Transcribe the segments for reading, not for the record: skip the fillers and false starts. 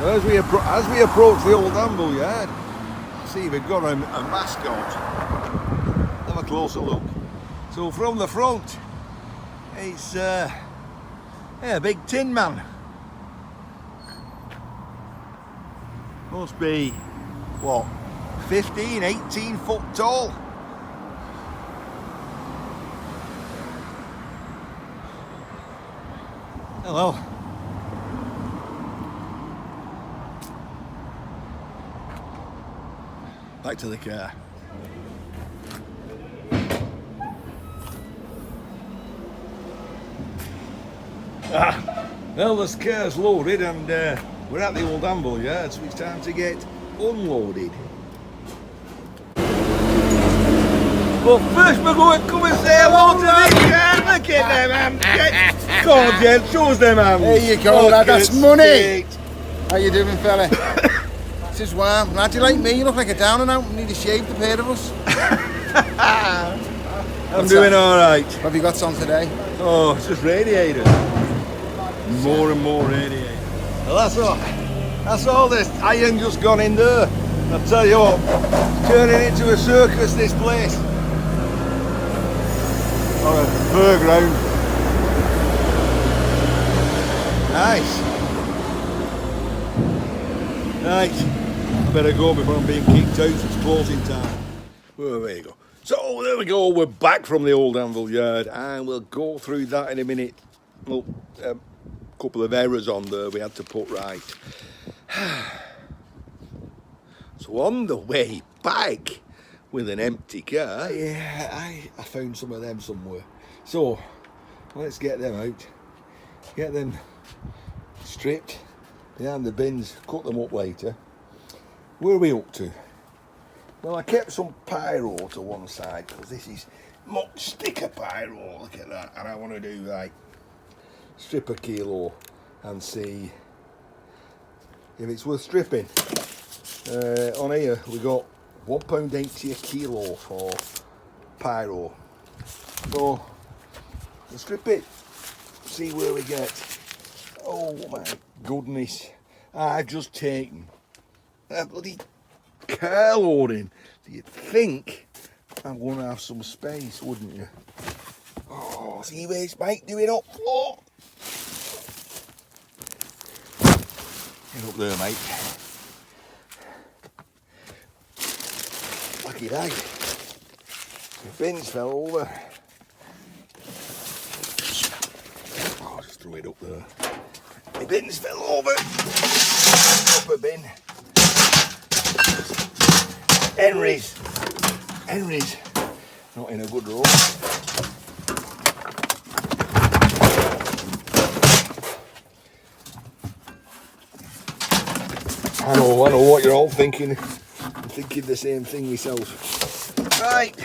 As we approach the old Anvil yard, see we've got a mascot. Have a closer look. So from the front, it's a big tin man. Must be, what, 15, 18 foot tall. Hello. Back to the car. Well, this car's loaded and we're at the old Anvil yard, so it's time to get unloaded. But first we're going to come and say hello to this car. Look at them, man. Come on, Jen, show us them hands. There you go, lad, that's money. How you doing, fella? This is warm. Lad, you like me? You look like a down and out. We need to shave, the pair of us. I'm doing alright. What have you got on today? Oh, it's just radiators. More and more radiators. Well, that's all this iron just gone in there. I'll tell you what, it's turning into a circus, this place. Or a fairground. Nice. Right, I better go before I'm being kicked out. It's closing time. Well, there you go. So there we go, we're back from the old Anvil yard and we'll go through that in a minute. Well, a couple of errors on there we had to put right. So on the way back with an empty car, yeah, I found some of them somewhere. So let's get them out, get them stripped behind the bins, cut them up later. Where are we up to? Well, I kept some pyro to one side because this is much thicker pyro, look at that, and I want to do like strip a kilo and see if it's worth stripping. On here we got £1.80 a kilo for pyro, so we'll strip it, see where we get. Oh my goodness, I've just taken a bloody car loading. So you'd think I'm going to have some space, wouldn't you? Oh, see where it's Mike doing up floor. Get up there, mate. Lucky day. The bins fell over. Oh, just throw it up there. The bins fell over. Up a bin. Henry's not in a good row. I know what you're all thinking. I'm thinking the same thing myself. Right,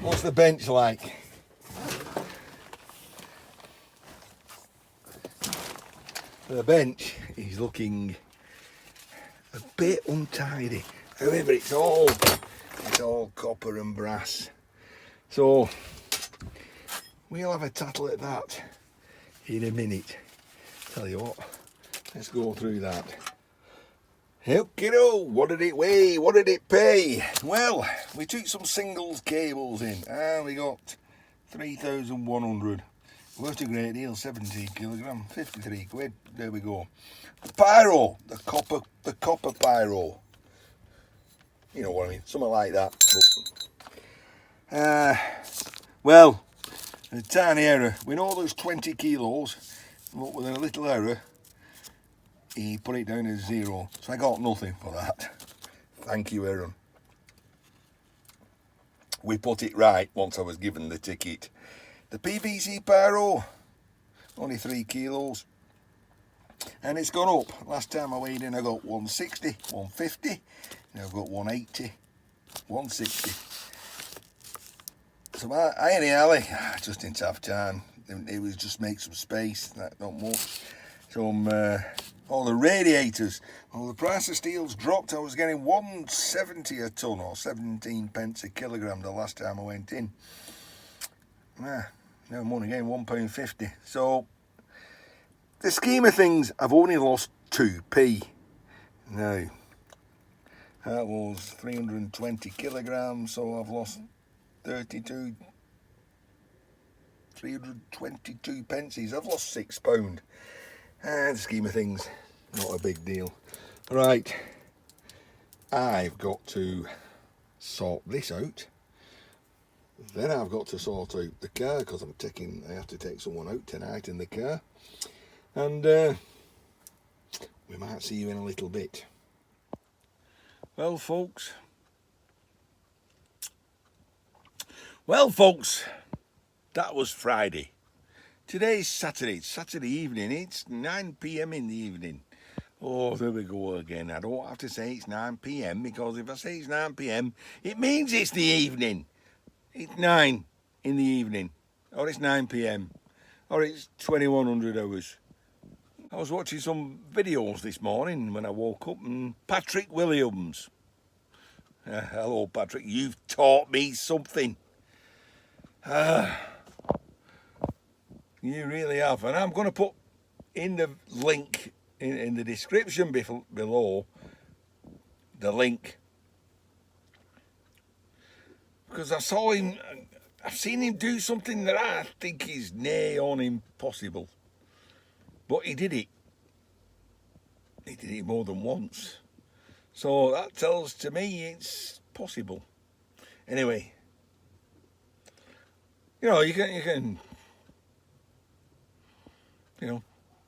what's the bench like? The bench is looking a bit untidy. However, it's all copper and brass. So we'll have a tattle at that in a minute. Tell you what, let's go through that. Okay, what did it weigh? What did it pay? Well, we took some singles cables in and we got 3,100. Worth a great deal, 17 kilogram, 53 quid. There we go. The pyro, the copper pyro. You know what I mean, something like that. Well, a tiny error. We know there's 20 kilos, but with a little error, he put it down as 0. So I got nothing for that. Thank you, Aaron. We put it right once I was given the ticket. The PVC pyro, only 3 kilos. And it's gone up. Last time I weighed in I got 160, 150. Now I've got 180, 160. So my iron alley, I just didn't have time. It was just make some space, not much. Some all the radiators. Well, the price of steel's dropped. I was getting 170 a ton or 17 pence a kilogram the last time I went in. Now I'm only getting £1.50. So the scheme of things, I've only lost 2p. Now, that was 320 kilograms, so I've lost 322 pences. I've lost £6. The scheme of things, not a big deal. Right, I've got to sort this out. Then I've got to sort out the car, because I have to take someone out tonight in the car. And we might see you in a little bit. Well, folks, that was Friday. Today's Saturday. It's Saturday evening. It's 9 p.m. in the evening. Oh, there we go again. I don't have to say it's 9 p.m. because if I say it's 9 p.m, it means it's the evening. It's 9 in the evening, or it's 9 p.m, or it's 2100 hours. I was watching some videos this morning when I woke up, and Patrick Williams. Hello, Patrick. You've taught me something. You really have. And I'm going to put in the link in the description below the link, because I've seen him do something that I think is nigh on impossible. But he did it. He did it more than once. So that tells to me it's possible. Anyway, you can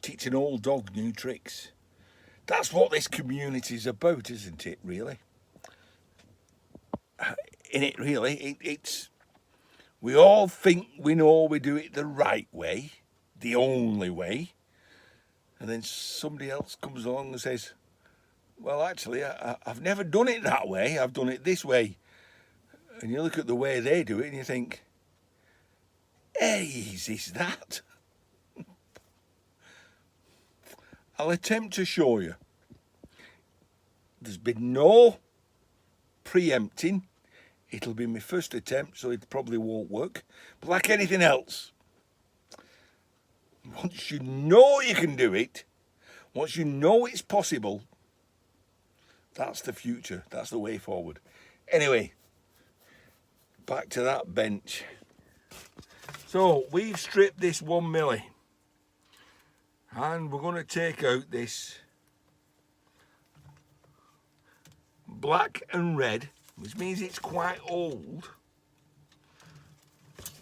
teach an old dog new tricks. That's what this community is about, isn't it, really? It's we all think we know we do it the right way, the only way, and then somebody else comes along and says, well, actually, I've never done it that way, I've done it this way. And you look at the way they do it and you think, hey, is this that? I'll attempt to show you. There's been no preempting. It'll be my first attempt, so it probably won't work. But like anything else, once you know you can do it, once you know it's possible, that's the future. That's the way forward. Anyway, back to that bench. So we've stripped this 1 milli, and we're going to take out this black and red, which means it's quite old.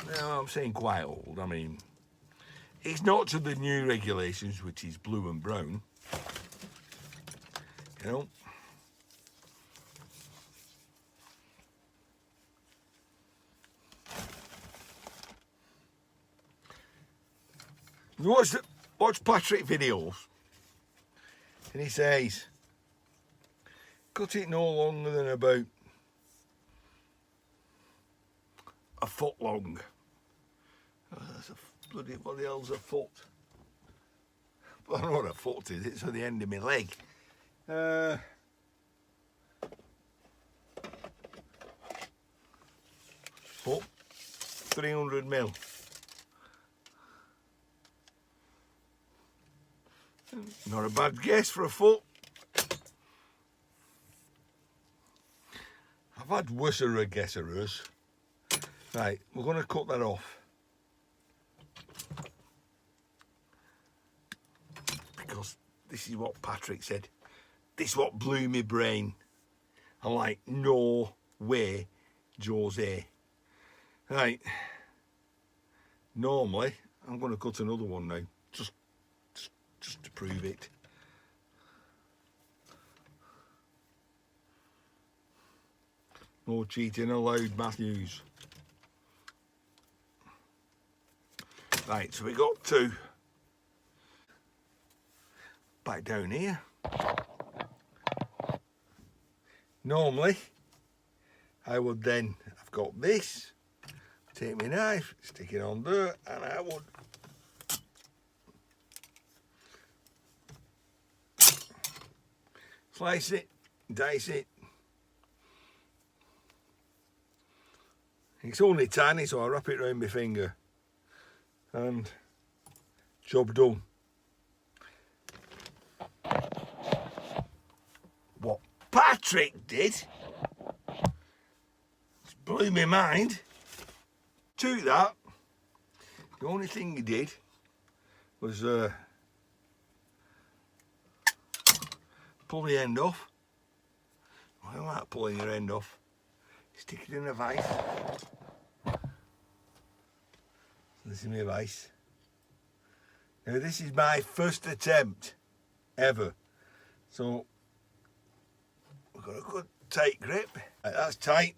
Now, I'm saying quite old, I mean, it's not to the new regulations, which is blue and brown. Watch Patrick videos, and he says, cut it no longer than about a foot long. That's a bloody, what the hell's a foot? I don't know what a foot is, it's at the end of my leg. Foot, 300 mil. Not a bad guess for a foot. I've had worser guesserers. Right, we're going to cut that off. Because this is what Patrick said. This is what blew my brain. I'm like, no way, Jose. Right. Normally, I'm going to cut another one now. Just to prove it. No cheating allowed, Matthews. Right, so we got two. Back down here. Normally, I would then, I've got this, take my knife, stick it on there, and I would slice it, dice it. It's only tiny, so I wrap it around my finger and job done. Patrick did. It blew my mind. To that, the only thing he did was pull the end off. I don't like pulling your end off. Stick it in a vice. This is my vice. Now this is my first attempt ever. So we've got a good tight grip. Right, that's tight.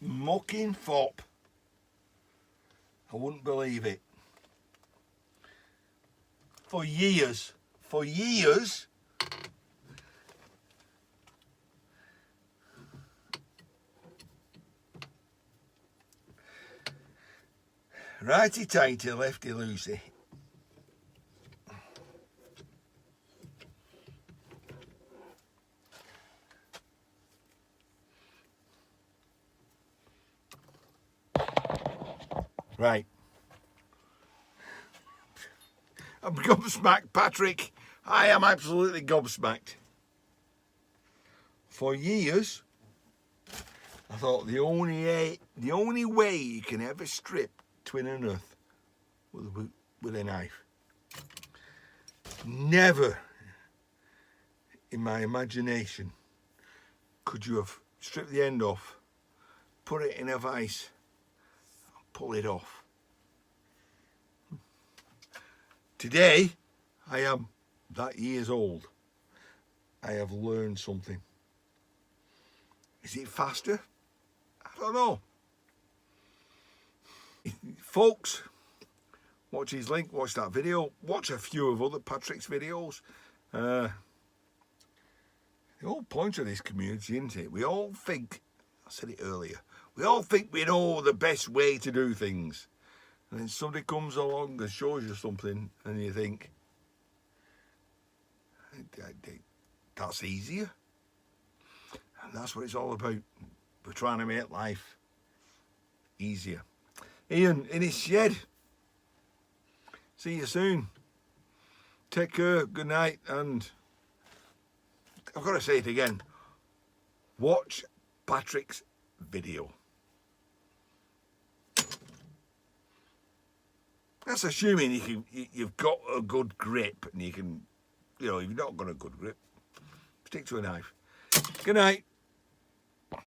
Mucking fop. I wouldn't believe it. For years, righty tighty, lefty loosey. Right. I'm gobsmacked, Patrick. I am absolutely gobsmacked. For years, I thought the only way you can ever strip twin and earth with a knife. Never in my imagination could you have stripped the end off, put it in a vice, and pull it off. Today, I am that years old. I have learned something. Is it faster? I don't know. Folks, watch his link, watch that video, watch a few of other Patrick's videos. The whole point of this community, isn't it? We all think, I said it earlier, we all think we know the best way to do things. And then somebody comes along and shows you something and you think, that's easier. And that's what it's all about. We're trying to make life easier. Ian in his shed. See you soon. Take care, good night, and I've got to say it again. Watch Patrick's video. That's assuming you've got a good grip and you can, you know, if you've not got a good grip, stick to a knife. Good night.